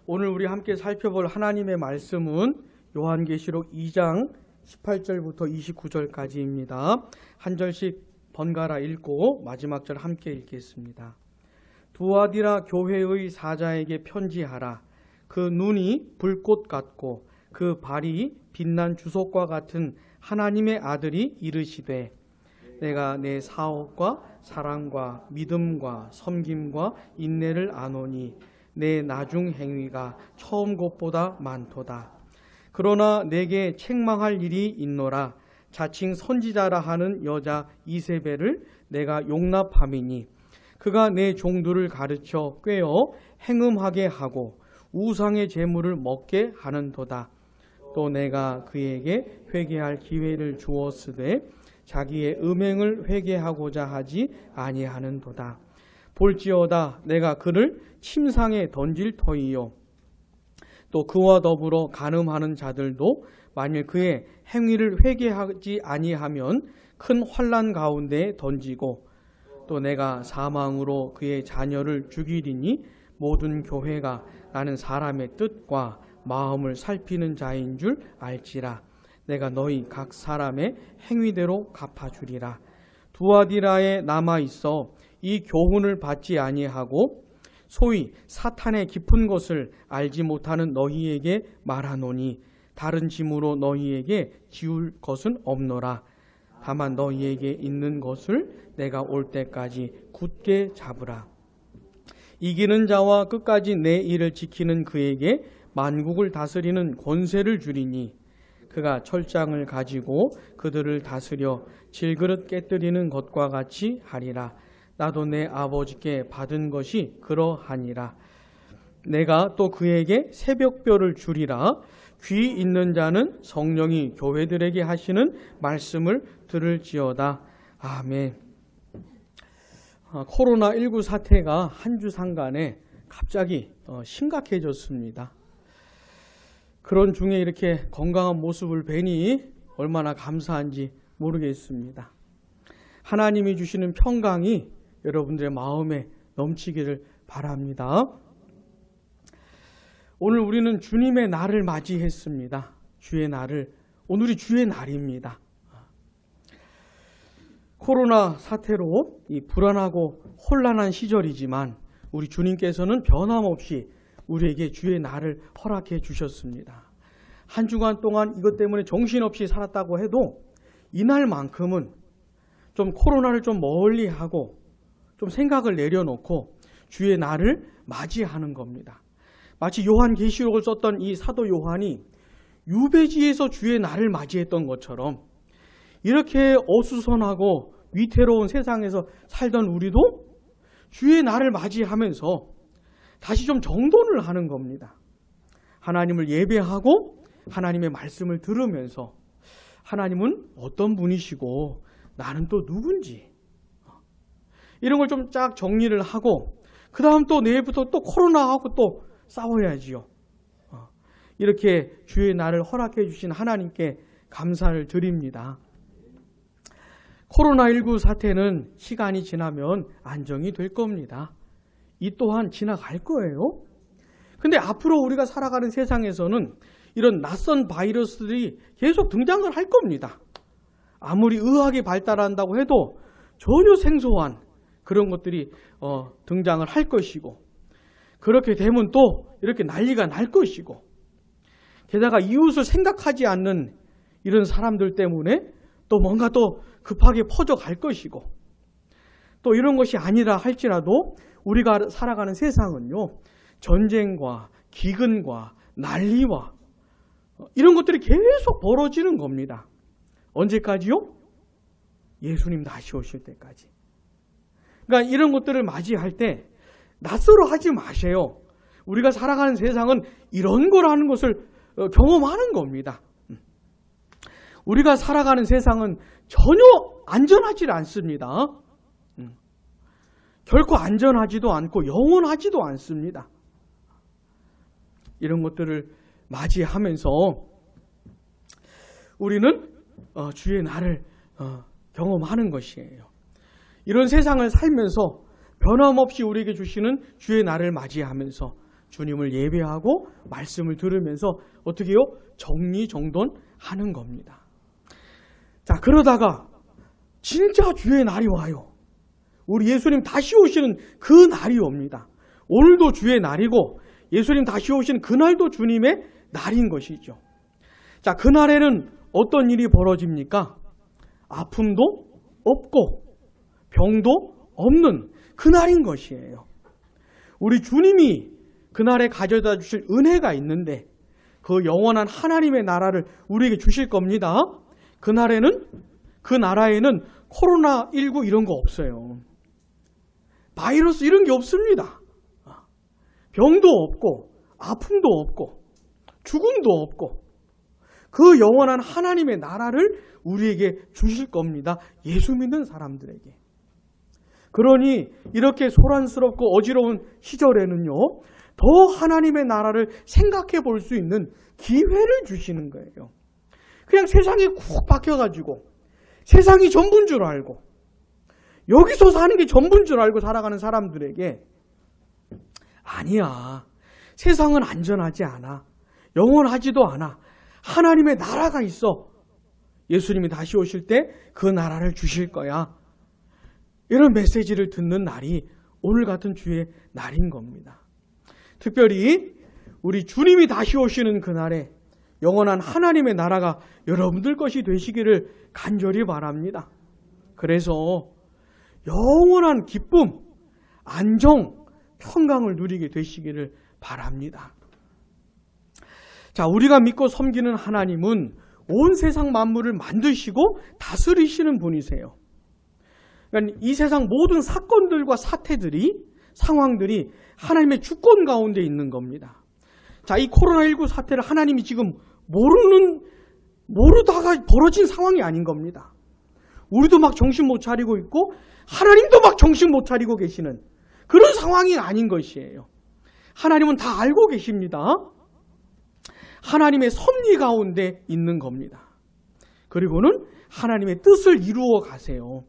오늘 우리 함께 살펴볼 하나님의 말씀은 요한계시록 2장 18절부터 29절까지입니다. 한 절씩 번갈아 읽고 마지막 절 함께 읽겠습니다. 두아디라 교회의 사자에게 편지하라. 그 눈이 불꽃 같고 그 발이 빛난 주석과 같은 하나님의 아들이 이르시되, 내가 내 사업과 사랑과 믿음과 섬김과 인내를 아노니 내 나중 행위가 처음 것보다 많도다. 그러나 내게 책망할 일이 있노라. 자칭 선지자라 하는 여자 이세벨을 내가 용납함이니 그가 내 종들을 가르쳐 꿰어 행음하게 하고 우상의 제물을 먹게 하는도다. 또 내가 그에게 회개할 기회를 주었으되 자기의 음행을 회개하고자 하지 아니하는도다. 볼지어다 내가 그를 침상에 던질 터이요, 또 그와 더불어 간음하는 자들도 만일 그의 행위를 회개하지 아니하면 큰 환난 가운데 던지고, 또 내가 사망으로 그의 자녀를 죽이리니 모든 교회가 나는 사람의 뜻과 마음을 살피는 자인 줄 알지라. 내가 너희 각 사람의 행위대로 갚아주리라. 두아디라에 남아있어 이 교훈을 받지 아니하고 소위 사탄의 깊은 것을 알지 못하는 너희에게 말하노니 다른 짐으로 너희에게 지울 것은 없노라. 다만 너희에게 있는 것을 내가 올 때까지 굳게 잡으라. 이기는 자와 끝까지 내 일을 지키는 그에게 만국을 다스리는 권세를 주리니 그가 철장을 가지고 그들을 다스려 질그릇 깨뜨리는 것과 같이 하리라. 나도 내 아버지께 받은 것이 그러하니라. 내가 또 그에게 새벽별을 주리라. 귀 있는 자는 성령이 교회들에게 하시는 말씀을 들을지어다. 아멘. 코로나19 사태가 한 주 상간에 갑자기 심각해졌습니다. 그런 중에 이렇게 건강한 모습을 뵈니 얼마나 감사한지 모르겠습니다. 하나님이 주시는 평강이 여러분들의 마음에 넘치기를 바랍니다. 오늘 우리는 주님의 날을 맞이했습니다. 주의 날을, 오늘이 주의 날입니다. 코로나 사태로 이 불안하고 혼란한 시절이지만 우리 주님께서는 변함없이 우리에게 주의 날을 허락해 주셨습니다. 한 주간 동안 이것 때문에 정신없이 살았다고 해도 이날만큼은 좀 코로나를 좀 멀리하고 좀 생각을 내려놓고 주의 날을 맞이하는 겁니다. 마치 요한계시록을 썼던 이 사도 요한이 유배지에서 주의 날을 맞이했던 것처럼 이렇게 어수선하고 위태로운 세상에서 살던 우리도 주의 날을 맞이하면서 다시 좀 정돈을 하는 겁니다. 하나님을 예배하고 하나님의 말씀을 들으면서 하나님은 어떤 분이시고 나는 또 누군지 이런 걸 좀 쫙 정리를 하고 그 다음 또 내일부터 또 코로나하고 또 싸워야지요. 이렇게 주의 날을 허락해 주신 하나님께 감사를 드립니다. 코로나19 사태는 시간이 지나면 안정이 될 겁니다. 이 또한 지나갈 거예요. 근데 앞으로 우리가 살아가는 세상에서는 이런 낯선 바이러스들이 계속 등장을 할 겁니다. 아무리 의학이 발달한다고 해도 전혀 생소한 그런 것들이 등장을 할 것이고, 그렇게 되면 또 이렇게 난리가 날 것이고, 게다가 이웃을 생각하지 않는 이런 사람들 때문에 또 뭔가 또 급하게 퍼져갈 것이고, 또 이런 것이 아니라 할지라도 우리가 살아가는 세상은요, 전쟁과 기근과 난리와 이런 것들이 계속 벌어지는 겁니다. 언제까지요? 예수님 다시 오실 때까지. 그러니까 이런 것들을 맞이할 때 낯설어 하지 마세요. 우리가 살아가는 세상은 이런 거라는 것을 경험하는 겁니다. 우리가 살아가는 세상은 전혀 안전하지 않습니다. 결코 안전하지도 않고 영원하지도 않습니다. 이런 것들을 맞이하면서 우리는 주의 날을 경험하는 것이에요. 이런 세상을 살면서 변함없이 우리에게 주시는 주의 날을 맞이하면서 주님을 예배하고 말씀을 들으면서 어떻게 해요? 정리정돈하는 겁니다. 자, 그러다가 진짜 주의 날이 와요. 우리 예수님 다시 오시는 그 날이 옵니다. 오늘도 주의 날이고 예수님 다시 오시는 그날도 주님의 날인 것이죠. 자, 그날에는 어떤 일이 벌어집니까? 아픔도 없고 병도 없는 그날인 것이에요. 우리 주님이 그날에 가져다 주실 은혜가 있는데 그 영원한 하나님의 나라를 우리에게 주실 겁니다. 그 나라에는 코로나19 이런 거 없어요. 바이러스 이런 게 없습니다. 병도 없고 아픔도 없고 죽음도 없고 그 영원한 하나님의 나라를 우리에게 주실 겁니다. 예수 믿는 사람들에게. 그러니 이렇게 소란스럽고 어지러운 시절에는요, 더 하나님의 나라를 생각해 볼 수 있는 기회를 주시는 거예요. 그냥 세상에 쿡 박혀가지고 세상이 전부인 줄 알고 여기서 사는 게 전부인 줄 알고 살아가는 사람들에게 아니야. 세상은 안전하지 않아. 영원하지도 않아. 하나님의 나라가 있어. 예수님이 다시 오실 때 그 나라를 주실 거야. 이런 메시지를 듣는 날이 오늘 같은 주의 날인 겁니다. 특별히 우리 주님이 다시 오시는 그날에 영원한 하나님의 나라가 여러분들 것이 되시기를 간절히 바랍니다. 그래서 영원한 기쁨, 안정, 평강을 누리게 되시기를 바랍니다. 자, 우리가 믿고 섬기는 하나님은 온 세상 만물을 만드시고 다스리시는 분이세요. 그러니까 이 세상 모든 사건들과 사태들이, 상황들이 하나님의 주권 가운데 있는 겁니다. 자, 이 코로나19 사태를 하나님이 지금 모르다가 벌어진 상황이 아닌 겁니다. 우리도 막 정신 못 차리고 있고 하나님도 막 정신 못 차리고 계시는 그런 상황이 아닌 것이에요. 하나님은 다 알고 계십니다. 하나님의 섭리 가운데 있는 겁니다. 그리고는 하나님의 뜻을 이루어 가세요.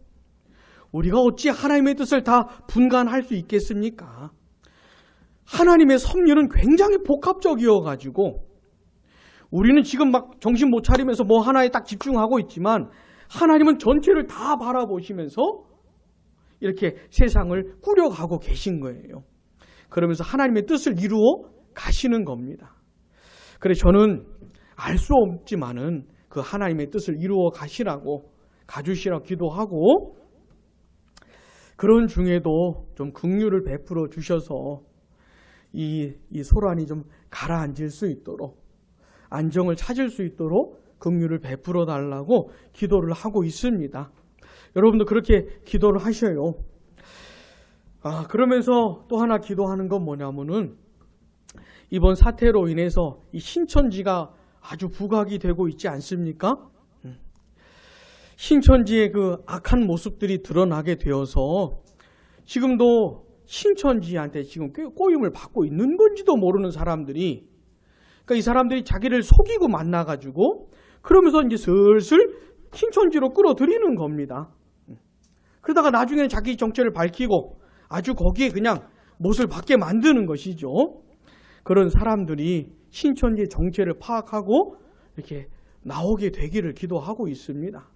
우리가 어찌 하나님의 뜻을 다 분간할 수 있겠습니까? 하나님의 섭리는 굉장히 복합적이어 가지고 우리는 지금 막 정신 못 차리면서 뭐 하나에 딱 집중하고 있지만 하나님은 전체를 다 바라보시면서 이렇게 세상을 꾸려가고 계신 거예요. 그러면서 하나님의 뜻을 이루어 가시는 겁니다. 그래 저는 알 수 없지만은 그 하나님의 뜻을 이루어 가주시라고 기도하고 그런 중에도 좀 긍휼을 베풀어 주셔서 이 소란이 좀 가라앉을 수 있도록 안정을 찾을 수 있도록 긍휼을 베풀어 달라고 기도를 하고 있습니다. 여러분도 그렇게 기도를 하셔요. 그러면서 또 하나 기도하는 건 뭐냐면은 이번 사태로 인해서 이 신천지가 아주 부각이 되고 있지 않습니까? 신천지의 그 악한 모습들이 드러나게 되어서 지금도 신천지한테 지금 꼬임을 받고 있는 건지도 모르는 사람들이, 그러니까 이 사람들이 자기를 속이고 만나가지고 그러면서 이제 슬슬 신천지로 끌어들이는 겁니다. 그러다가 나중에는 자기 정체를 밝히고 아주 거기에 그냥 못을 박게 만드는 것이죠. 그런 사람들이 신천지의 정체를 파악하고 이렇게 나오게 되기를 기도하고 있습니다.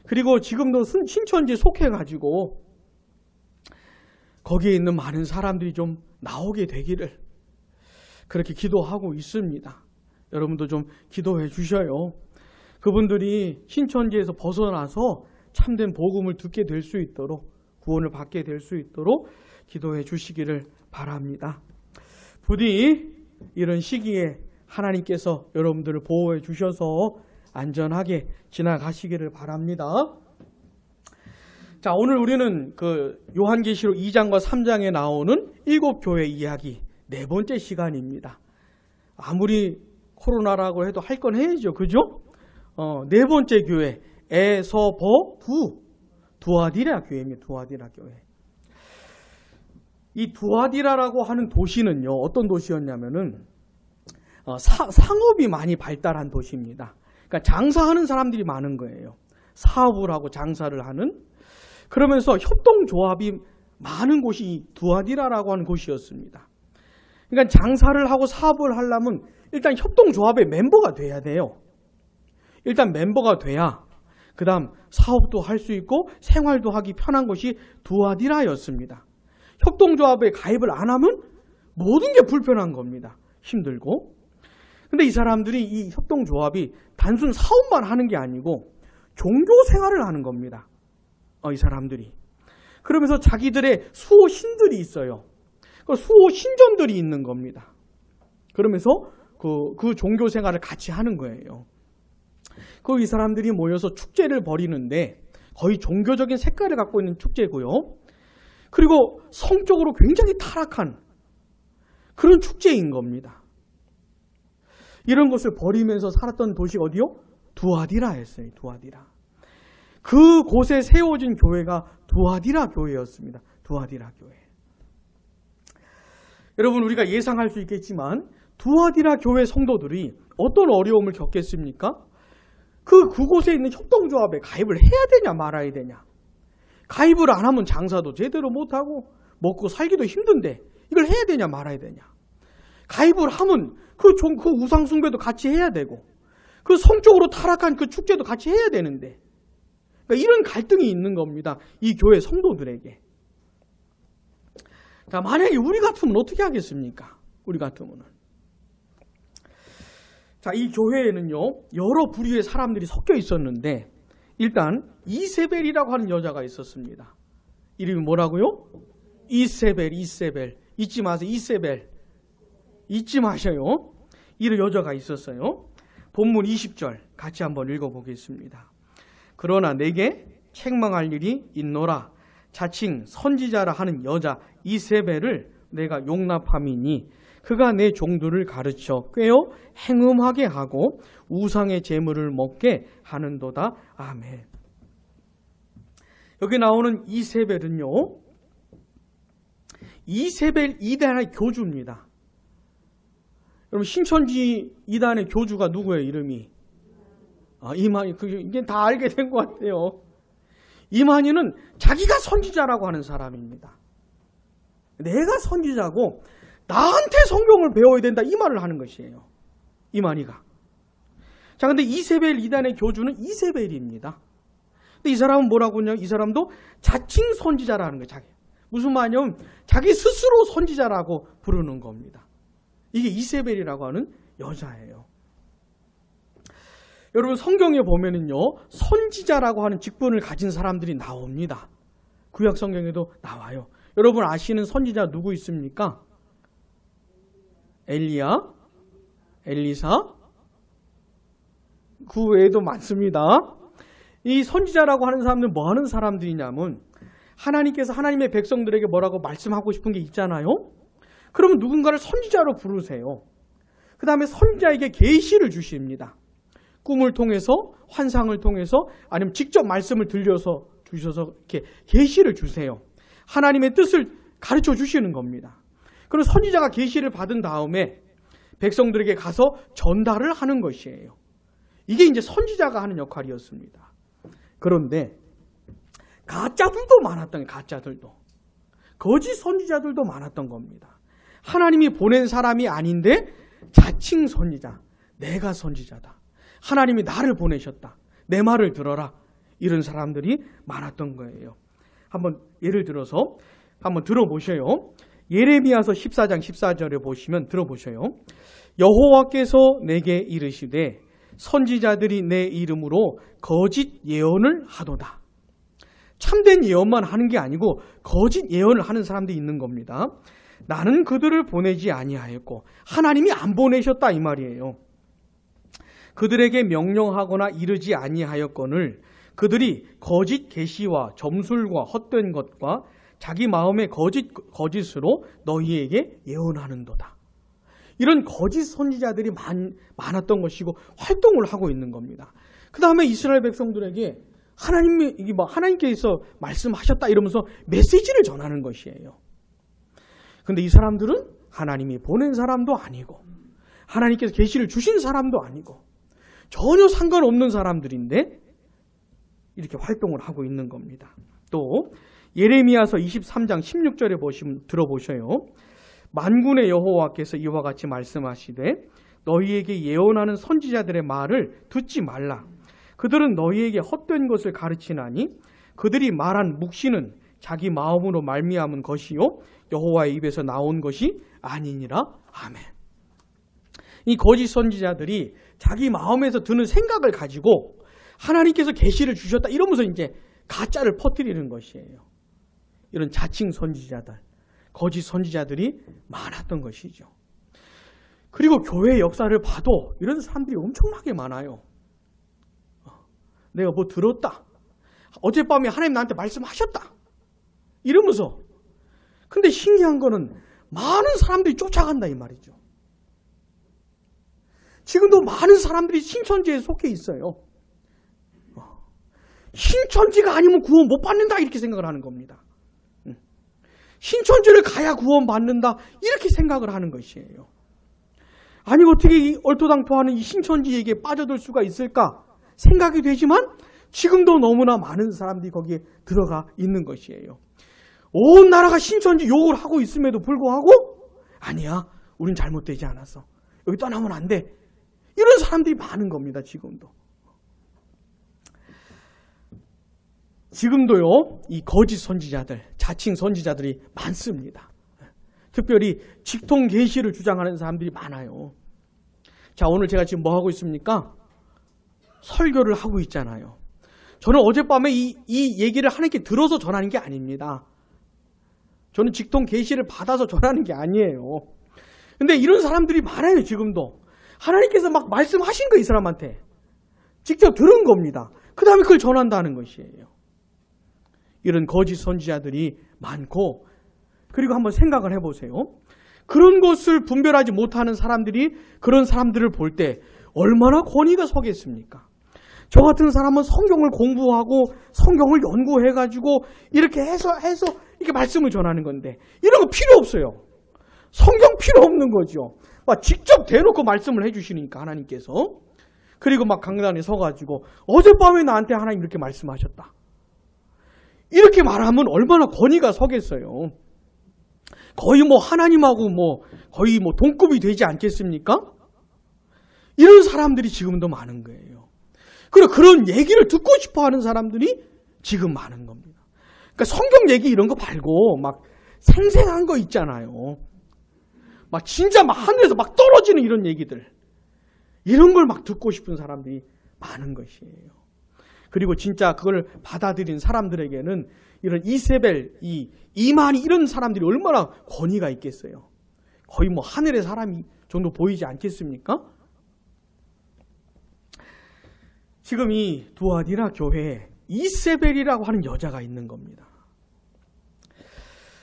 그리고 지금도 신천지에 속해가지고 거기에 있는 많은 사람들이 좀 나오게 되기를 그렇게 기도하고 있습니다. 여러분도 좀 기도해 주셔요. 그분들이 신천지에서 벗어나서 참된 복음을 듣게 될 수 있도록, 구원을 받게 될 수 있도록 기도해 주시기를 바랍니다. 부디 이런 시기에 하나님께서 여러분들을 보호해 주셔서 안전하게 지나가시기를 바랍니다. 자, 오늘 우리는 그 요한계시록 2장과 3장에 나오는 7교회 이야기 네 번째 시간입니다. 아무리 코로나라고 해도 할 건 해야죠. 그죠? 네 번째 교회 두아디라 교회입니다. 두아디라 교회. 이 두아디라라고 하는 도시는요, 어떤 도시였냐면은 상업이 많이 발달한 도시입니다. 그러니까 장사하는 사람들이 많은 거예요. 사업을 하고 장사를 하는. 그러면서 협동조합이 많은 곳이 두아디라라고 하는 곳이었습니다. 그러니까 장사를 하고 사업을 하려면 일단 협동조합의 멤버가 돼야 돼요. 일단 멤버가 돼야 그 다음 사업도 할 수 있고 생활도 하기 편한 것이 두아디라였습니다. 협동조합에 가입을 안 하면 모든 게 불편한 겁니다. 힘들고. 근데 이 사람들이 이 협동조합이 단순 사업만 하는 게 아니고 종교 생활을 하는 겁니다. 이 사람들이. 그러면서 자기들의 수호신들이 있어요. 수호신전들이 있는 겁니다. 그러면서 그 종교 생활을 같이 하는 거예요. 이 사람들이 모여서 축제를 벌이는데 거의 종교적인 색깔을 갖고 있는 축제고요. 그리고 성적으로 굉장히 타락한 그런 축제인 겁니다. 이런 것을 벌이면서 살았던 도시가 어디요? 두아디라였어요. 두아디라. 그곳에 세워진 교회가 두아디라 교회였습니다. 두아디라 교회. 여러분, 우리가 예상할 수 있겠지만 두아디라 교회 성도들이 어떤 어려움을 겪겠습니까? 그곳에 있는 협동조합에 가입을 해야 되냐 말아야 되냐. 가입을 안 하면 장사도 제대로 못하고 먹고 살기도 힘든데 이걸 해야 되냐 말아야 되냐. 가입을 하면 그 우상숭배도 같이 해야 되고 그 성적으로 타락한 그 축제도 같이 해야 되는데, 그러니까 이런 갈등이 있는 겁니다. 이 교회 성도들에게. 자, 만약에 우리 같으면 어떻게 하겠습니까? 우리 같으면은. 자, 이 교회에는요, 여러 부류의 사람들이 섞여 있었는데, 일단 이세벨이라고 하는 여자가 있었습니다. 이름이 뭐라고요? 이세벨. 잊지 마세요. 이세벨. 잊지 마셔요. 이런 여자가 있었어요. 본문 20절 같이 한번 읽어보겠습니다. 그러나 내게 책망할 일이 있노라. 자칭 선지자라 하는 여자 이세벨을 내가 용납함이니 그가 내 종들을 가르쳐 꿰어 행음하게 하고 우상의 제물을 먹게 하는도다. 아멘. 여기 나오는 이세벨은요, 이세벨 이단의 교주입니다. 여러분, 신천지 이단의 교주가 누구예요? 이름이? 이만희. 이제 다 알게 된 것 같아요. 이만희는 자기가 선지자라고 하는 사람입니다. 내가 선지자고 나한테 성경을 배워야 된다, 이 말을 하는 것이에요. 이만희가. 자, 근데 이세벨 이단의 교주는 이세벨입니다. 근데 이 사람은 뭐라고 하냐? 이 사람도 자칭 선지자라는 거예요. 무슨 말이냐면 자기 스스로 선지자라고 부르는 겁니다. 이게 이세벨이라고 하는 여자예요. 여러분, 성경에 보면은요, 선지자라고 하는 직분을 가진 사람들이 나옵니다. 구약 성경에도 나와요. 여러분 아시는 선지자 누구 있습니까? 엘리야, 엘리사, 그 외에도 많습니다. 이 선지자라고 하는 사람들은 뭐 하는 사람들이냐면 하나님께서 하나님의 백성들에게 뭐라고 말씀하고 싶은 게 있잖아요. 그러면 누군가를 선지자로 부르세요. 그 다음에 선지자에게 계시를 주십니다. 꿈을 통해서, 환상을 통해서, 아니면 직접 말씀을 들려서 주셔서 이렇게 계시를 주세요. 하나님의 뜻을 가르쳐 주시는 겁니다. 그리고 선지자가 계시를 받은 다음에 백성들에게 가서 전달을 하는 것이에요. 이게 이제 선지자가 하는 역할이었습니다. 그런데 가짜들도 많았던 거예요. 가짜들도. 거짓 선지자들도 많았던 겁니다. 하나님이 보낸 사람이 아닌데 자칭 선지자, 내가 선지자다. 하나님이 나를 보내셨다. 내 말을 들어라. 이런 사람들이 많았던 거예요. 한번 예를 들어서 한번 들어보셔요. 예레미야서 14장 14절에 보시면 들어보셔요. 여호와께서 내게 이르시되 선지자들이 내 이름으로 거짓 예언을 하도다. 참된 예언만 하는 게 아니고 거짓 예언을 하는 사람들이 있는 겁니다. 나는 그들을 보내지 아니하였고 하나님이 안 보내셨다, 이 말이에요. 그들에게 명령하거나 이르지 아니하였거늘 그들이 거짓 계시와 점술과 헛된 것과 자기 마음의 거짓으로 너희에게 예언하는도다. 이런 거짓 선지자들이 많았던 것이고 활동을 하고 있는 겁니다. 그 다음에 이스라엘 백성들에게 하나님께서 말씀하셨다 이러면서 메시지를 전하는 것이에요. 근데 이 사람들은 하나님이 보낸 사람도 아니고 하나님께서 계시를 주신 사람도 아니고 전혀 상관없는 사람들인데 이렇게 활동을 하고 있는 겁니다. 또 예레미야서 23장 16절에 들어보셔요. 만군의 여호와께서 이와 같이 말씀하시되 너희에게 예언하는 선지자들의 말을 듣지 말라. 그들은 너희에게 헛된 것을 가르치나니 그들이 말한 묵시는 자기 마음으로 말미암은 것이요 여호와의 입에서 나온 것이 아니니라. 아멘. 이 거짓 선지자들이 자기 마음에서 드는 생각을 가지고 하나님께서 계시를 주셨다 이러면서 이제 가짜를 퍼뜨리는 것이에요. 이런 자칭 선지자들, 거짓 선지자들이 많았던 것이죠. 그리고 교회 역사를 봐도 이런 사람들이 엄청나게 많아요. 내가 뭐 들었다. 어젯밤에 하나님 나한테 말씀하셨다. 이러면서. 근데 신기한 거는 많은 사람들이 쫓아간다 이 말이죠. 지금도 많은 사람들이 신천지에 속해 있어요. 신천지가 아니면 구원 못 받는다 이렇게 생각을 하는 겁니다. 신천지를 가야 구원 받는다 이렇게 생각을 하는 것이에요. 아니 어떻게 이 얼토당토하는 이 신천지에게 빠져들 수가 있을까 생각이 되지만 지금도 너무나 많은 사람들이 거기에 들어가 있는 것이에요. 온 나라가 신천지 욕을 하고 있음에도 불구하고 아니야 우린 잘못되지 않았어. 여기 떠나면 안 돼. 이런 사람들이 많은 겁니다. 지금도요 이 거짓 선지자들, 자칭 선지자들이 많습니다. 특별히 직통 계시를 주장하는 사람들이 많아요. 자, 오늘 제가 지금 뭐 하고 있습니까? 설교를 하고 있잖아요. 저는 어젯밤에 이 얘기를 하나님께 들어서 전하는 게 아닙니다. 저는 직통 계시를 받아서 전하는 게 아니에요. 근데 이런 사람들이 많아요. 지금도. 하나님께서 막 말씀하신 거 이 사람한테. 직접 들은 겁니다. 그 다음에 그걸 전한다는 것이에요. 이런 거짓 선지자들이 많고 그리고 한번 생각을 해보세요. 그런 것을 분별하지 못하는 사람들이 그런 사람들을 볼 때 얼마나 권위가 서겠습니까? 저 같은 사람은 성경을 공부하고 성경을 연구해가지고 이렇게 해서 이렇게 말씀을 전하는 건데 이런 거 필요 없어요. 성경 필요 없는 거죠. 직접 대놓고 말씀을 해주시니까 하나님께서. 그리고 막 강단에 서가지고 어젯밤에 나한테 하나님 이렇게 말씀하셨다. 이렇게 말하면 얼마나 권위가 서겠어요. 거의 뭐 하나님하고 거의 동급이 되지 않겠습니까? 이런 사람들이 지금도 많은 거예요. 그리고 그런 얘기를 듣고 싶어 하는 사람들이 지금 많은 겁니다. 그러니까 성경 얘기 이런 거 말고 막 생생한 거 있잖아요. 막 진짜 막 하늘에서 막 떨어지는 이런 얘기들. 이런 걸 막 듣고 싶은 사람들이 많은 것이에요. 그리고 진짜 그걸 받아들인 사람들에게는 이런 이세벨, 이만희 이런 사람들이 얼마나 권위가 있겠어요. 거의 하늘의 사람이 정도 보이지 않겠습니까? 지금 이 두아디라 교회에 이세벨이라고 하는 여자가 있는 겁니다.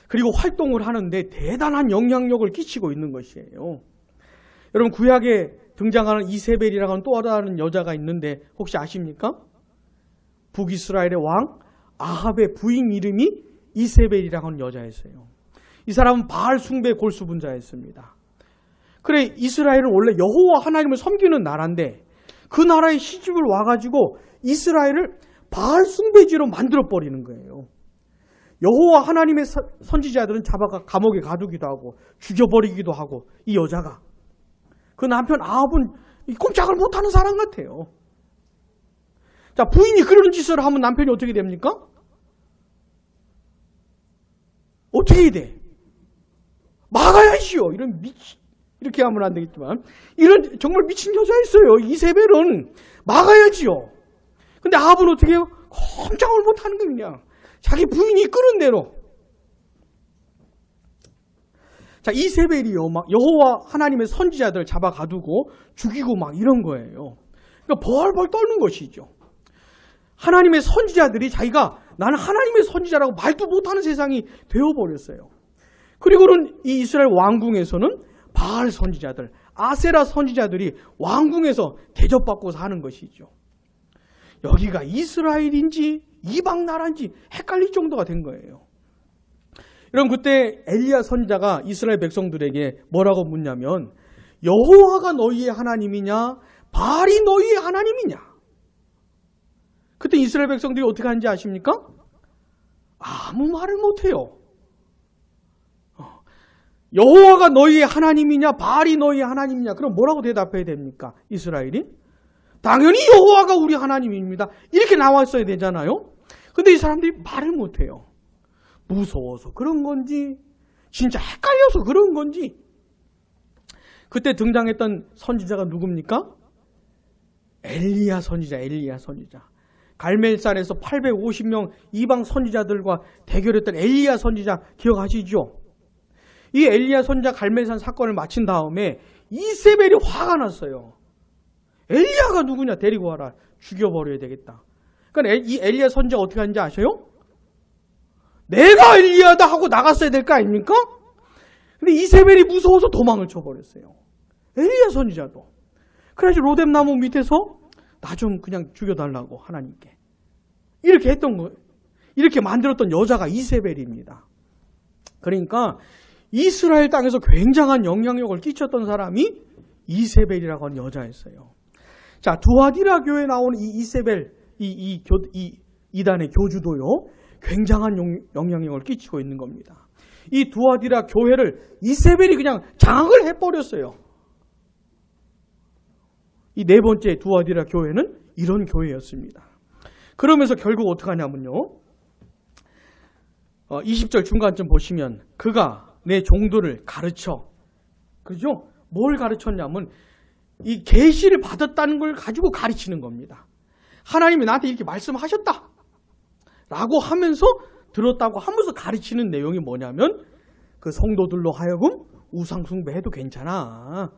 그리고 활동을 하는데 대단한 영향력을 끼치고 있는 것이에요. 여러분 구약에 등장하는 이세벨이라고 하는 또 다른 여자가 있는데 혹시 아십니까? 북이스라엘의 왕 아합의 부인 이름이 이세벨이라고 하는 여자였어요. 이 사람은 바알 숭배 골수분자였습니다. 그래 이스라엘은 원래 여호와 하나님을 섬기는 나라인데 그 나라에 시집을 와가지고 이스라엘을 바알 숭배지로 만들어버리는 거예요. 여호와 하나님의 선지자들은 잡아가 감옥에 가두기도 하고 죽여버리기도 하고 이 여자가 그 남편 아합은 꼼짝을 못하는 사람 같아요. 자, 부인이 그런 짓을 하면 남편이 어떻게 됩니까? 어떻게 해야 돼? 막아야지요. 이렇게 하면 안 되겠지만 이런 정말 미친 여자였어요. 이세벨은 막아야지요. 근데 아합은 어떻게 해요? 꼼짝을 못하는 거예요. 그냥 자기 부인이 이끄는 대로. 자, 이세벨이요 막 여호와 하나님의 선지자들 잡아 가두고 죽이고 막 이런 거예요. 그러니까 벌벌 떨는 것이죠. 하나님의 선지자들이 자기가 나는 하나님의 선지자라고 말도 못하는 세상이 되어버렸어요. 그리고는 이 이스라엘 왕궁에서는 바알 선지자들, 아세라 선지자들이 왕궁에서 대접받고 사는 것이죠. 여기가 이스라엘인지 이방 나라인지 헷갈릴 정도가 된 거예요. 여러분 그때 엘리야 선지자가 이스라엘 백성들에게 뭐라고 묻냐면 여호와가 너희의 하나님이냐 바알이 너희의 하나님이냐. 그때 이스라엘 백성들이 어떻게 하는지 아십니까? 아무 말을 못해요. 여호와가 너희의 하나님이냐 바알이 너희의 하나님이냐? 그럼 뭐라고 대답해야 됩니까? 이스라엘이? 당연히 여호와가 우리 하나님입니다. 이렇게 나왔어야 되잖아요. 근데 이 사람들이 말을 못해요. 무서워서 그런 건지 진짜 헷갈려서 그런 건지. 그때 등장했던 선지자가 누굽니까? 엘리야 선지자. 갈멜산에서 850명 이방 선지자들과 대결했던 엘리야 선지자 기억하시죠? 이 엘리야 선지자 갈멜산 사건을 마친 다음에 이세벨이 화가 났어요. 엘리야가 누구냐? 데리고 와라. 죽여버려야 되겠다. 그러니까 이 엘리야 선지자가 어떻게 하는지 아세요? 내가 엘리야다 하고 나갔어야 될 거 아닙니까? 근데 이세벨이 무서워서 도망을 쳐버렸어요. 엘리야 선지자도. 그래서 로뎀나무 밑에서 나 좀 그냥 죽여달라고 하나님께. 이렇게 했던 거예요. 이렇게 만들었던 여자가 이세벨입니다. 그러니까 이스라엘 땅에서 굉장한 영향력을 끼쳤던 사람이 이세벨이라고 하는 여자였어요. 자, 두아디라 교회에 나오는 이 이세벨, 이단의 교주도요, 굉장한 영향력을 끼치고 있는 겁니다. 이 두아디라 교회를 이세벨이 그냥 장악을 해버렸어요. 이 네 번째 두아디라 교회는 이런 교회였습니다. 그러면서 결국 어떻게 하냐면요. 20절 중간쯤 보시면 그가 내 종들을 가르쳐. 그죠? 뭘 가르쳤냐면 이 계시를 받았다는 걸 가지고 가르치는 겁니다. 하나님이 나한테 이렇게 말씀하셨다 라고 하면서 들었다고 하면서 가르치는 내용이 뭐냐면 그 성도들로 하여금 우상숭배해도 괜찮아.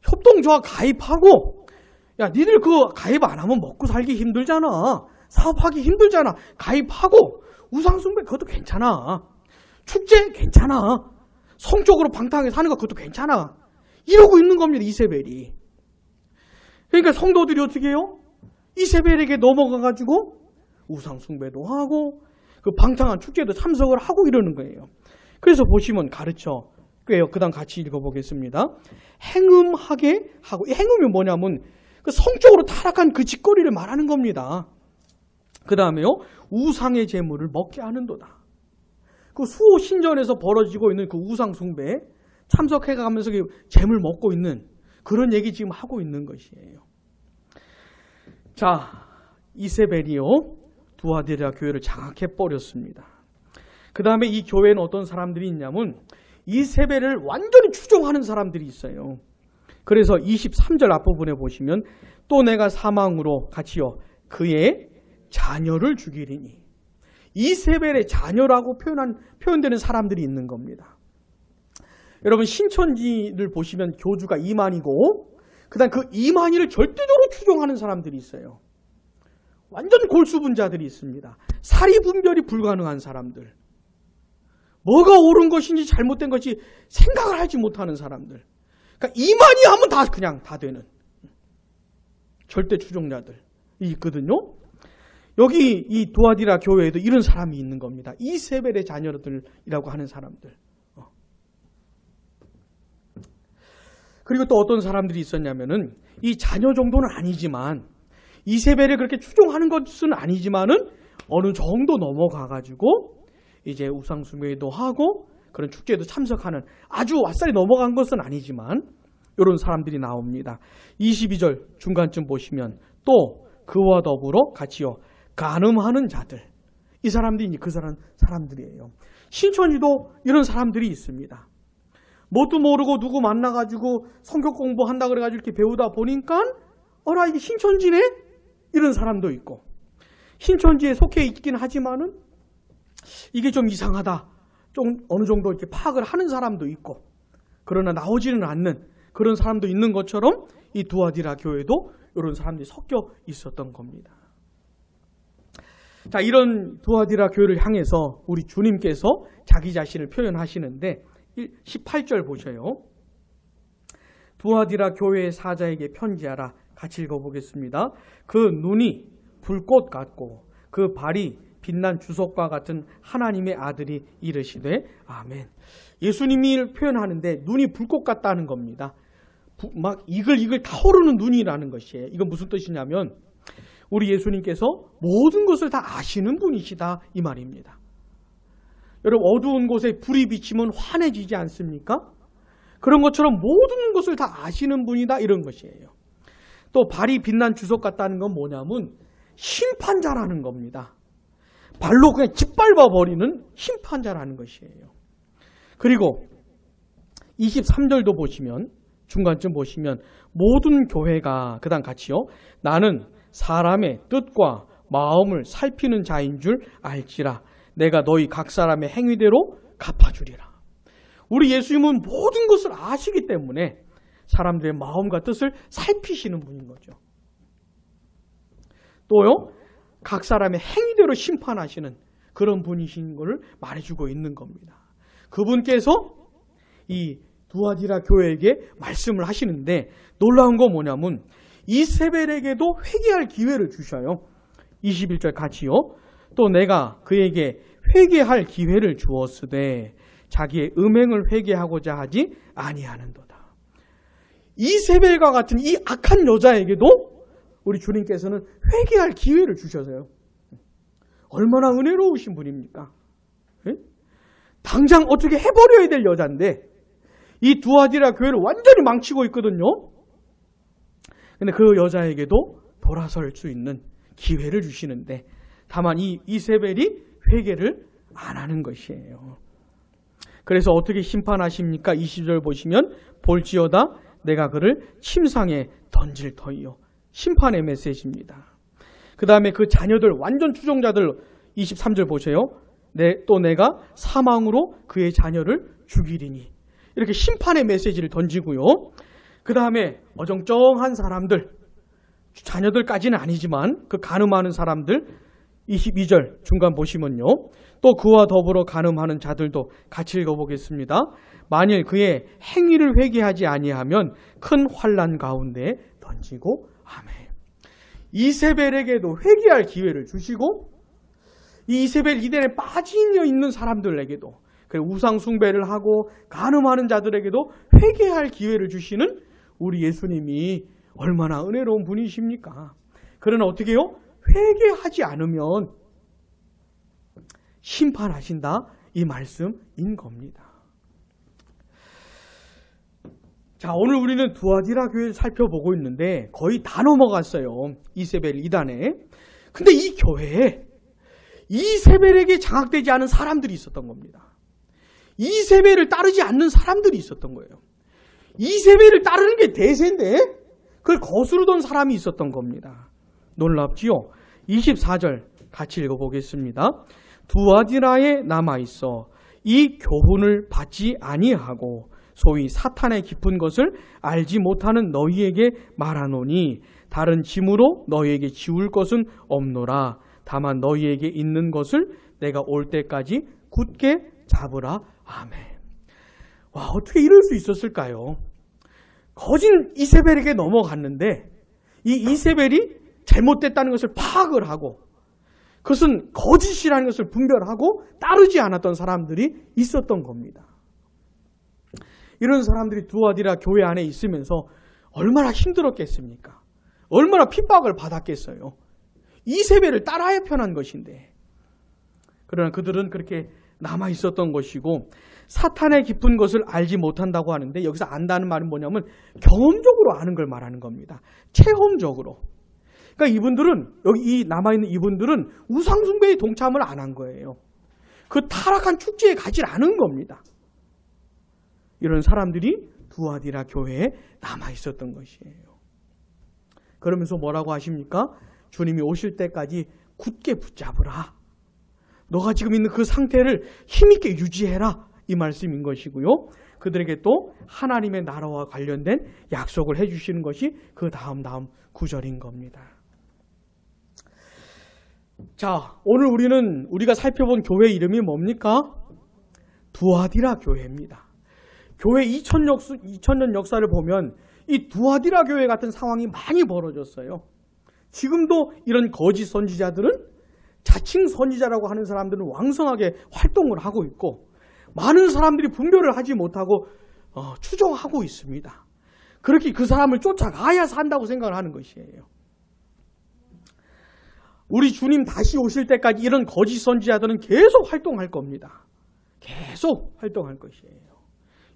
협동조합 가입하고, 야, 니들 그거 가입 안 하면 먹고 살기 힘들잖아. 사업하기 힘들잖아. 가입하고, 우상숭배 그것도 괜찮아. 축제 괜찮아. 성적으로 방탕하게 사는 거 그것도 괜찮아. 이러고 있는 겁니다, 이세벨이. 그러니까 성도들이 어떻게 해요? 이세벨에게 넘어가가지고, 우상숭배도 하고, 그 방탕한 축제도 참석을 하고 이러는 거예요. 그래서 보시면 가르쳐. 꽤 그 다음 같이 읽어보겠습니다. 행음하게 하고, 이 행음이 뭐냐면 그 성적으로 타락한 그 짓거리를 말하는 겁니다. 그 다음에요, 우상의 제물을 먹게 하는도다. 그 수호 신전에서 벌어지고 있는 그 우상 숭배 참석해가면서 제물 먹고 있는 그런 얘기 지금 하고 있는 것이에요. 자, 이세벨이요, 두아디라 교회를 장악해 버렸습니다. 그 다음에 이 교회는 어떤 사람들이 있냐면 이세벨을 완전히 추종하는 사람들이 있어요. 그래서 23절 앞부분에 보시면 또 내가 사망으로 같이요 그의 자녀를 죽이리니, 이세벨의 자녀라고 표현되는 사람들이 있는 겁니다. 여러분, 신천지를 보시면 교주가 이만희고 그 다음 그 이만희를 절대적으로 추종하는 사람들이 있어요. 완전 골수분자들이 있습니다. 사리분별이 불가능한 사람들, 뭐가 옳은 것인지 잘못된 것이 생각을 하지 못하는 사람들. 그러니까 이만희 하면 다 그냥 다 되는 절대 추종자들이 있거든요. 여기 이 두아디라 교회에도 이런 사람이 있는 겁니다. 이세벨의 자녀들이라고 하는 사람들. 그리고 또 어떤 사람들이 있었냐면은 이 자녀 정도는 아니지만 이세벨을 그렇게 추종하는 것은 아니지만은 어느 정도 넘어가가지고 이제 우상숭배도 하고 그런 축제에도 참석하는, 아주 왓살이 넘어간 것은 아니지만 이런 사람들이 나옵니다. 22절 중간쯤 보시면 또 그와 더불어 같이요 간음하는 자들, 이 사람들이 그 사람들이에요. 신천지도 이런 사람들이 있습니다. 뭣도 모르고 누구 만나가지고 성경 공부한다 그래가지고 이렇게 배우다 보니까 어라 이게 신천지네? 이런 사람도 있고, 신천지에 속해 있긴 하지만은 이게 좀 이상하다, 좀 어느 정도 이렇게 파악을 하는 사람도 있고, 그러나 나오지는 않는 그런 사람도 있는 것처럼 이 두아디라 교회도 이런 사람들이 섞여 있었던 겁니다. 자, 이런 두아디라 교회를 향해서 우리 주님께서 자기 자신을 표현하시는데 18절 보셔요. 두아디라 교회의 사자에게 편지하라. 같이 읽어보겠습니다. 그 눈이 불꽃 같고 그 발이 빛난 주석과 같은 하나님의 아들이 이르시되 아멘. 예수님이 표현하는데 눈이 불꽃 같다는 겁니다. 막 이글이글 타오르는 눈이라는 것이에요. 이건 무슨 뜻이냐면 우리 예수님께서 모든 것을 다 아시는 분이시다 이 말입니다. 여러분 어두운 곳에 불이 비치면 환해지지 않습니까? 그런 것처럼 모든 것을 다 아시는 분이다 이런 것이에요. 또 발이 빛난 주석 같다는 건 뭐냐면 심판자라는 겁니다. 발로 그냥 짓밟아 버리는 심판자라는 것이에요. 그리고 23절도 보시면 중간쯤 보시면 모든 교회가 그 다음 같이요. 나는 사람의 뜻과 마음을 살피는 자인 줄 알지라. 내가 너희 각 사람의 행위대로 갚아주리라. 우리 예수님은 모든 것을 아시기 때문에 사람들의 마음과 뜻을 살피시는 분인 거죠. 또요. 각 사람의 행위대로 심판하시는 그런 분이신 것을 말해주고 있는 겁니다. 그분께서 이 두아디라 교회에게 말씀을 하시는데 놀라운 건 뭐냐면 이세벨에게도 회개할 기회를 주셔요. 21절 같이요. 또 내가 그에게 회개할 기회를 주었으되 자기의 음행을 회개하고자 하지 아니하는도다. 이세벨과 같은 이 악한 여자에게도 우리 주님께서는 회개할 기회를 주셔서요. 얼마나 은혜로우신 분입니까? 네? 당장 어떻게 해버려야 될 여자인데 이 두아디라 교회를 완전히 망치고 있거든요. 근데 그 여자에게도 돌아설 수 있는 기회를 주시는데 다만 이 이세벨이 회개를 안 하는 것이에요. 그래서 어떻게 심판하십니까? 20절 보시면 볼지어다 내가 그를 침상에 던질 터이요. 심판의 메시지입니다. 그 다음에 그 자녀들 완전 추종자들 23절 보세요. 또 내가 사망으로 그의 자녀를 죽이리니. 이렇게 심판의 메시지를 던지고요. 그 다음에 어정쩡한 사람들, 자녀들까지는 아니지만 그 간음하는 사람들 22절 중간 보시면요. 또 그와 더불어 간음하는 자들도 같이 읽어보겠습니다. 만일 그의 행위를 회개하지 아니하면 큰 환난 가운데 던지고 아멘. 이세벨에게도 회개할 기회를 주시고 이 이세벨 이단에 빠져 있는 사람들에게도 우상 숭배를 하고 간음하는 자들에게도 회개할 기회를 주시는 우리 예수님이 얼마나 은혜로운 분이십니까? 그러나 어떻게 해요? 회개하지 않으면 심판하신다 이 말씀인 겁니다. 자, 오늘 우리는 두아디라 교회를 살펴보고 있는데 거의 다 넘어갔어요. 이세벨 이단에. 근데 이 교회에 이세벨에게 장악되지 않은 사람들이 있었던 겁니다. 이세벨을 따르지 않는 사람들이 있었던 거예요. 이세벨을 따르는 게 대세인데 그걸 거스르던 사람이 있었던 겁니다. 놀랍지요? 24절 같이 읽어보겠습니다. 두아디라에 남아있어 이 교훈을 받지 아니하고 소위 사탄의 깊은 것을 알지 못하는 너희에게 말하노니 다른 짐으로 너희에게 지울 것은 없노라. 다만 너희에게 있는 것을 내가 올 때까지 굳게 잡으라. 아멘. 와, 어떻게 이럴 수 있었을까요? 거진 이세벨에게 넘어갔는데 이 이세벨이 잘못됐다는 것을 파악을 하고 그것은 거짓이라는 것을 분별하고 따르지 않았던 사람들이 있었던 겁니다. 이런 사람들이 두아디라 교회 안에 있으면서 얼마나 힘들었겠습니까? 얼마나 핍박을 받았겠어요? 이세벨을 따라야 편한 것인데. 그러나 그들은 그렇게 남아 있었던 것이고 사탄의 깊은 것을 알지 못한다고 하는데 여기서 안다는 말은 뭐냐면 경험적으로 아는 걸 말하는 겁니다. 체험적으로. 그러니까 이분들은 여기 이 남아있는 이분들은 우상숭배에 동참을 안 한 거예요. 그 타락한 축제에 가지 않은 겁니다. 이런 사람들이 두아디라 교회에 남아 있었던 것이에요. 그러면서 뭐라고 하십니까? 주님이 오실 때까지 굳게 붙잡으라. 너가 지금 있는 그 상태를 힘있게 유지해라. 이 말씀인 것이고요. 그들에게 또 하나님의 나라와 관련된 약속을 해주시는 것이 그 다음 구절인 겁니다. 자, 오늘 우리가 살펴본 교회 이름이 뭡니까? 두아디라 교회입니다. 교회 2000년 역사를 보면 이 두아디라 교회 같은 상황이 많이 벌어졌어요. 지금도 이런 거짓 선지자들은 자칭 선지자라고 하는 사람들은 왕성하게 활동을 하고 있고 많은 사람들이 분별을 하지 못하고 추종하고 있습니다. 그렇게 그 사람을 쫓아가야 산다고 생각을 하는 것이에요. 우리 주님 다시 오실 때까지 이런 거짓 선지자들은 계속 활동할 겁니다. 계속 활동할 것이에요.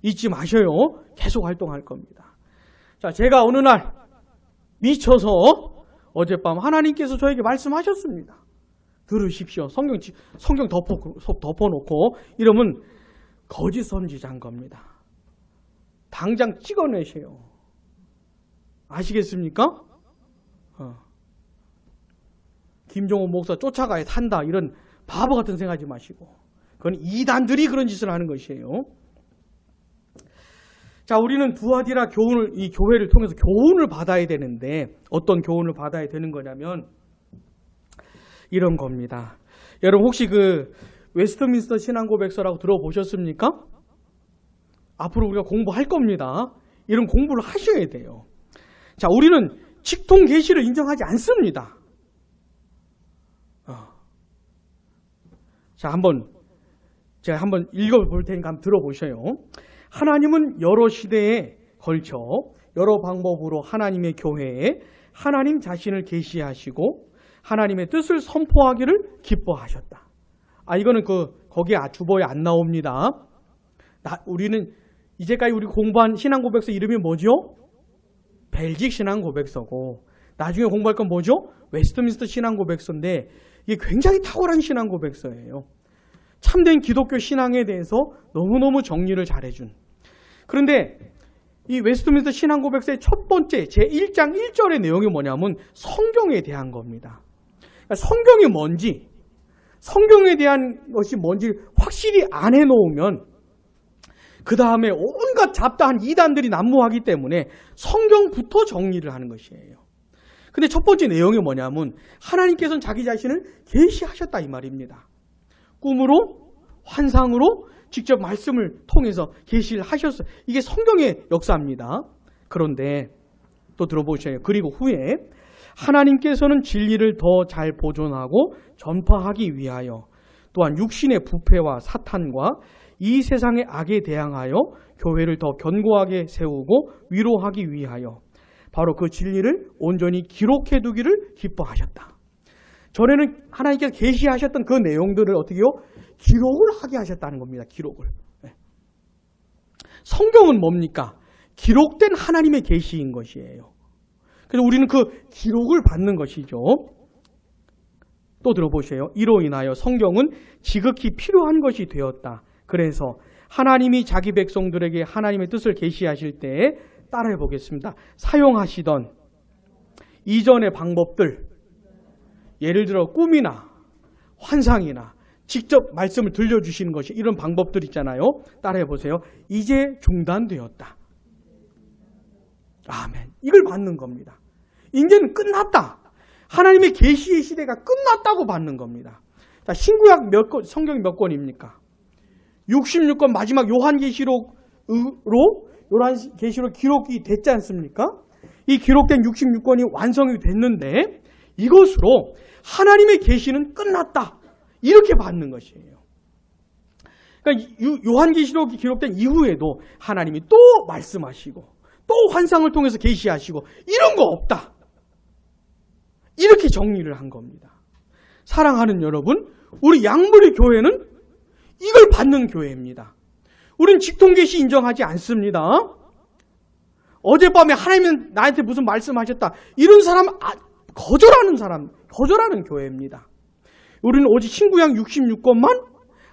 잊지 마셔요. 계속 활동할 겁니다. 자, 제가 어느 날 미쳐서 어젯밤 하나님께서 저에게 말씀하셨습니다. 들으십시오. 성경 덮어놓고 이러면 거짓 선지자인 겁니다. 당장 찍어내세요. 아시겠습니까? 김종호 목사 쫓아가야 산다 이런 바보 같은 생각하지 마시고 그건 이단들이 그런 짓을 하는 것이에요. 자, 우리는 두아디라 이 교회를 통해서 교훈을 받아야 되는데 어떤 교훈을 받아야 되는 거냐면 이런 겁니다. 여러분 혹시 그 웨스트민스터 신앙고백서라고 들어보셨습니까? 앞으로 우리가 공부할 겁니다. 이런 공부를 하셔야 돼요. 자, 우리는 직통 계시를 인정하지 않습니다. 자, 제가 한번 읽어볼 테니까 한번 들어보셔요. 하나님은 여러 시대에 걸쳐 여러 방법으로 하나님의 교회에 하나님 자신을 계시하시고 하나님의 뜻을 선포하기를 기뻐하셨다. 이거는 거기에 주보에 안 나옵니다. 우리는 이제까지 우리 공부한 신앙고백서 이름이 뭐죠? 벨직 신앙고백서고 나중에 공부할 건 뭐죠? 웨스트민스터 신앙고백서인데 이게 굉장히 탁월한 신앙고백서예요. 참된 기독교 신앙에 대해서 너무너무 정리를 잘해준. 그런데 이 웨스트민스터 신앙고백서의 첫 번째 제1장 1절의 내용이 뭐냐면 성경에 대한 겁니다. 그러니까 성경이 뭔지, 성경에 대한 것이 뭔지 확실히 안 해놓으면 그 다음에 온갖 잡다한 이단들이 난무하기 때문에 성경부터 정리를 하는 것이에요. 근데 첫 번째 내용이 뭐냐면 하나님께서는 자기 자신을 계시하셨다 이 말입니다. 꿈으로, 환상으로 직접 말씀을 통해서 계시를 하셨어요. 이게 성경의 역사입니다. 그런데 또 들어보셔요. 그리고 후에 하나님께서는 진리를 더 잘 보존하고 전파하기 위하여 또한 육신의 부패와 사탄과 이 세상의 악에 대항하여 교회를 더 견고하게 세우고 위로하기 위하여 바로 그 진리를 온전히 기록해 두기를 기뻐하셨다. 전에는 하나님께서 계시하셨던 그 내용들을 어떻게 해요? 기록을 하게 하셨다는 겁니다. 기록을. 성경은 뭡니까? 기록된 하나님의 계시인 것이에요. 그래서 우리는 그 기록을 받는 것이죠. 또 들어보세요. 이로 인하여 성경은 지극히 필요한 것이 되었다. 그래서 하나님이 자기 백성들에게 하나님의 뜻을 계시하실 때 따라해 보겠습니다. 사용하시던 이전의 방법들, 예를 들어 꿈이나 환상이나 직접 말씀을 들려주시는 것이 이런 방법들 있잖아요. 따라해 보세요. 이제 중단되었다. 아멘. 이걸 받는 겁니다. 이제는 끝났다. 하나님의 계시의 시대가 끝났다고 받는 겁니다. 자, 신구약 성경이 몇 권입니까? 66권 마지막 요한계시록 기록이 됐지 않습니까? 이 기록된 66권이 완성이 됐는데 이것으로 하나님의 계시는 끝났다. 이렇게 받는 것이에요. 그러니까 요한계시록이 기록된 이후에도 하나님이 또 말씀하시고 또 환상을 통해서 계시하시고 이런 거 없다. 이렇게 정리를 한 겁니다. 사랑하는 여러분, 우리 양부리 교회는 이걸 받는 교회입니다. 우린 직통계시 인정하지 않습니다. 어젯밤에 하나님은 나한테 무슨 말씀하셨다. 이런 사람 거절하는 교회입니다. 우리는 오직 신구약 66권만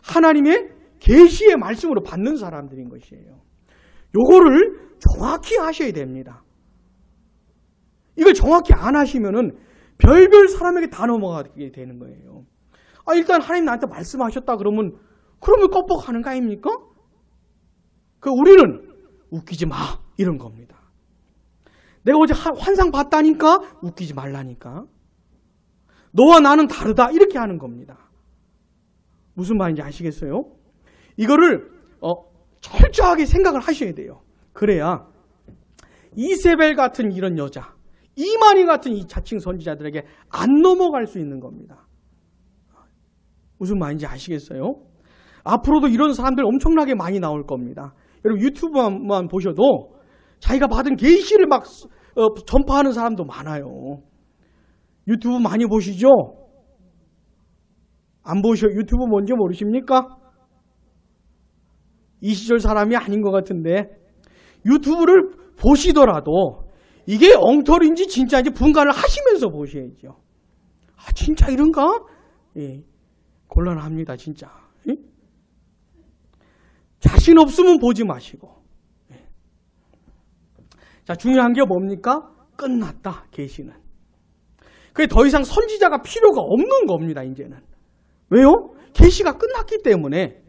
하나님의 계시의 말씀으로 받는 사람들인 것이에요. 요거를 정확히 하셔야 됩니다. 이걸 정확히 안 하시면은 별별 사람에게 다 넘어가게 되는 거예요. 일단 하나님 나한테 말씀하셨다 그러면 껍벅하는 거 아닙니까? 우리는 웃기지 마 이런 겁니다. 내가 어제 환상 봤다니까 웃기지 말라니까. 너와 나는 다르다 이렇게 하는 겁니다. 무슨 말인지 아시겠어요? 이거를 철저하게 생각을 하셔야 돼요. 그래야 이세벨 같은 이런 여자, 이만희 같은 이 자칭 선지자들에게 안 넘어갈 수 있는 겁니다. 무슨 말인지 아시겠어요? 앞으로도 이런 사람들 엄청나게 많이 나올 겁니다. 여러분 유튜브만 보셔도 자기가 받은 계시를 막 전파하는 사람도 많아요. 유튜브 많이 보시죠? 안 보셔? 유튜브 뭔지 모르십니까? 이 시절 사람이 아닌 것 같은데 유튜브를 보시더라도 이게 엉터리인지 진짜인지 분간을 하시면서 보셔야죠. 아, 진짜 이런가? 예, 곤란합니다, 진짜. 예? 자신 없으면 보지 마시고. 예. 자, 중요한 게 뭡니까? 끝났다, 계시는. 그게 더 이상 선지자가 필요가 없는 겁니다, 이제는. 왜요? 계시가 끝났기 때문에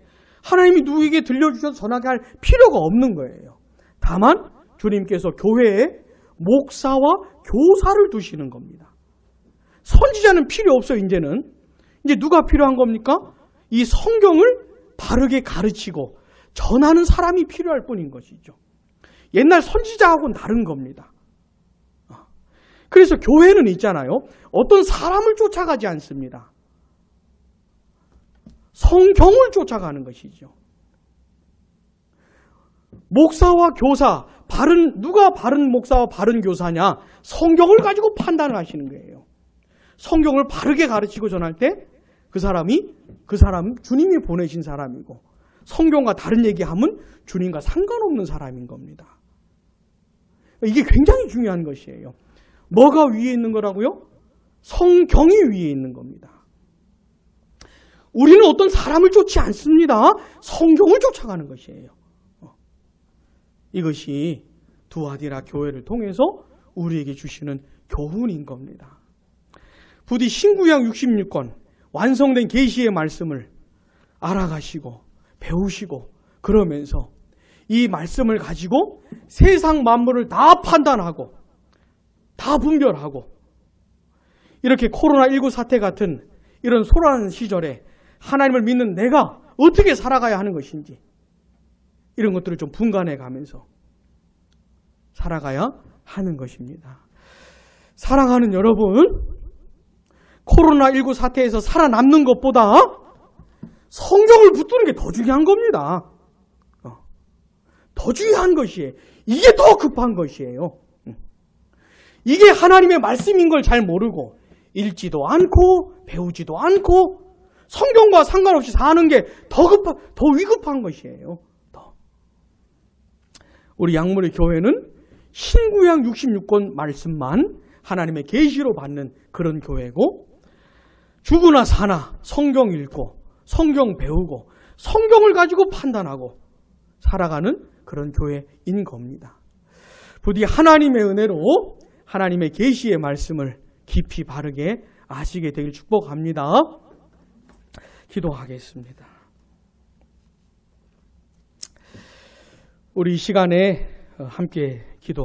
하나님이 누구에게 들려주셔서 전하게 할 필요가 없는 거예요. 다만 주님께서 교회에 목사와 교사를 두시는 겁니다. 선지자는 필요 없어요, 이제는. 이제 누가 필요한 겁니까? 이 성경을 바르게 가르치고 전하는 사람이 필요할 뿐인 것이죠. 옛날 선지자하고는 다른 겁니다. 그래서 교회는 있잖아요. 어떤 사람을 쫓아가지 않습니다. 성경을 쫓아가는 것이죠. 목사와 교사, 누가 바른 목사와 바른 교사냐? 성경을 가지고 판단을 하시는 거예요. 성경을 바르게 가르치고 전할 때 그 사람 주님이 보내신 사람이고 성경과 다른 얘기하면 주님과 상관없는 사람인 겁니다. 이게 굉장히 중요한 것이에요. 뭐가 위에 있는 거라고요? 성경이 위에 있는 겁니다. 우리는 어떤 사람을 쫓지 않습니다. 성경을 쫓아가는 것이에요. 이것이 두아디라 교회를 통해서 우리에게 주시는 교훈인 겁니다. 부디 신구약 66권 완성된 계시의 말씀을 알아가시고 배우시고 그러면서 이 말씀을 가지고 세상 만물을 다 판단하고 다 분별하고 이렇게 코로나19 사태 같은 이런 소란한 시절에 하나님을 믿는 내가 어떻게 살아가야 하는 것인지 이런 것들을 좀 분간해 가면서 살아가야 하는 것입니다. 사랑하는 여러분, 코로나19 사태에서 살아남는 것보다 성경을 붙드는 게 더 중요한 겁니다. 더 중요한 것이에요. 이게 더 급한 것이에요. 이게 하나님의 말씀인 걸 잘 모르고 읽지도 않고 배우지도 않고 성경과 상관없이 사는 게 더 위급한 것이에요. 우리 양무리 교회는 신구약 66권 말씀만 하나님의 계시로 받는 그런 교회고 죽으나 사나 성경 읽고 성경 배우고 성경을 가지고 판단하고 살아가는 그런 교회인 겁니다. 부디 하나님의 은혜로 하나님의 계시의 말씀을 깊이 바르게 아시게 되길 축복합니다. 기도하겠습니다. 우리 이 시간에 함께 기도하겠습니다.